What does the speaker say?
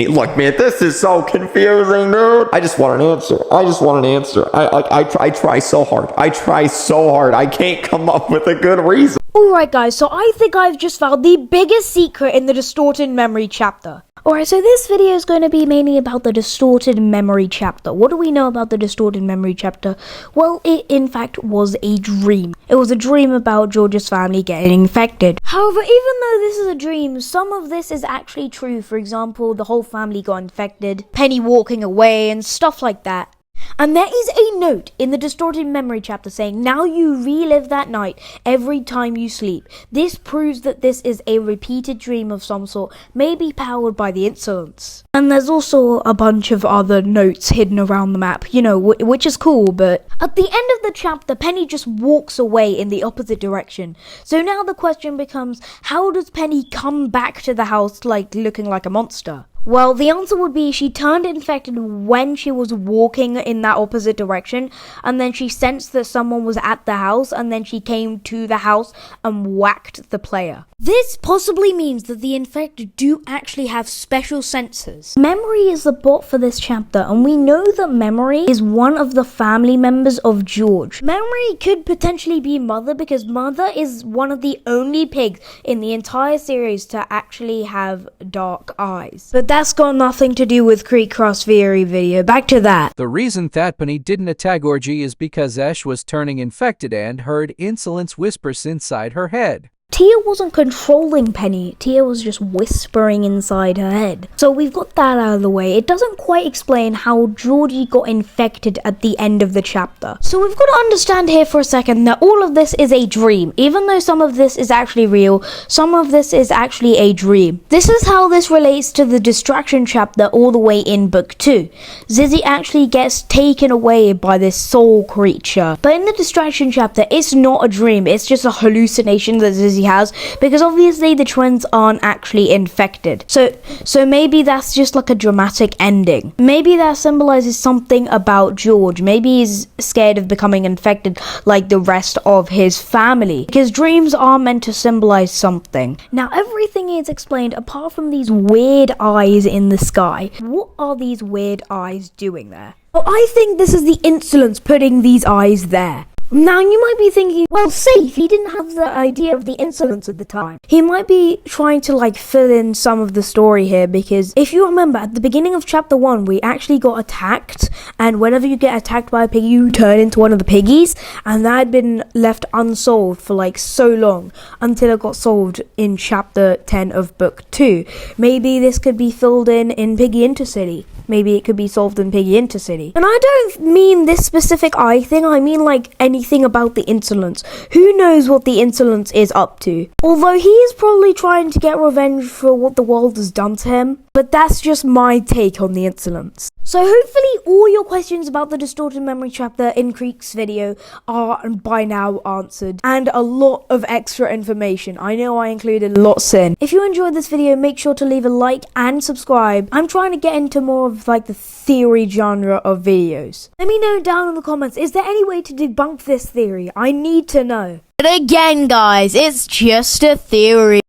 Look, man, this is so confusing, dude. I just want an answer. I try so hard. I can't come up with a good reason. Alright guys, so I think I've just found the biggest secret in the distorted memory chapter. Alright, so this video is going to be mainly about the distorted memory chapter. What do we know about the distorted memory chapter? Well, it in fact was a dream. It was a dream about George's family getting infected. However, even though this is a dream, some of this is actually true. For example, the whole family got infected, Penny walking away and stuff like that. And there is a note in the distorted memory chapter saying, now you relive that night every time you sleep. This proves that this is a repeated dream of some sort, maybe powered by the insolence. And there's also a bunch of other notes hidden around the map, you know, which is cool, but at the end of the chapter, Penny just walks away in the opposite direction. So now the question becomes, how does Penny come back to the house like looking like a monster? Well, the answer would be she turned infected when she was walking in that opposite direction, and then she sensed that someone was at the house, and then she came to the house and whacked the player. This possibly means that the infected do actually have special senses. Memory is the bot for this chapter, and we know that Memory is one of the family members of George. Memory could potentially be Mother, because Mother is one of the only pigs in the entire series to actually have dark eyes. But that's got nothing to do with Kreekcraft's theory video. Back to that. The reason Thatpenny didn't attack Orgy is because Ash was turning infected and heard insolence whispers inside her head. Tia wasn't controlling Penny, Tia was just whispering inside her head. So we've got that out of the way. It doesn't quite explain how Georgie got infected at the end of the chapter. So we've got to understand here for a second that all of this is a dream. Even though some of this is actually real, some of this is actually a dream. This is how this relates to the distraction chapter all the way in book 2. Zizzy actually gets taken away by this soul creature. But in the distraction chapter, it's not a dream, it's just a hallucination that Zizzy has, because obviously the twins aren't actually infected. So maybe that's just like a dramatic ending. Maybe that symbolizes something about George. Maybe he's scared of becoming infected like the rest of his family, because dreams are meant to symbolize something. Now everything is explained apart from these weird eyes in the sky. What are these weird eyes doing there? Well, I think this is the insolence putting these eyes there. Now, you might be thinking, well, safe, he didn't have the idea of the insolence at the time. He might be trying to, like, fill in some of the story here, because if you remember, at the beginning of chapter 1, we actually got attacked, and whenever you get attacked by a piggy, you turn into one of the piggies, and that had been left unsolved for, like, so long, until it got solved in chapter 10 of book 2. Maybe this could be filled in Piggy Intercity. Maybe it could be solved in Piggy Intercity. And I don't mean this specific eye thing, I mean like anything about the insolence. Who knows what the insolence is up to? Although he is probably trying to get revenge for what the world has done to him, but that's just my take on the insolence. So hopefully all your questions about the distorted memory chapter in Kreek's video are by now answered, and a lot of extra information. I know I included lots in. If you enjoyed this video, make sure to leave a like and subscribe. I'm trying to get into more of like the theory genre of videos. Let me know down in the comments, is there any way to debunk this theory? I need to know. But again guys, it's just a theory.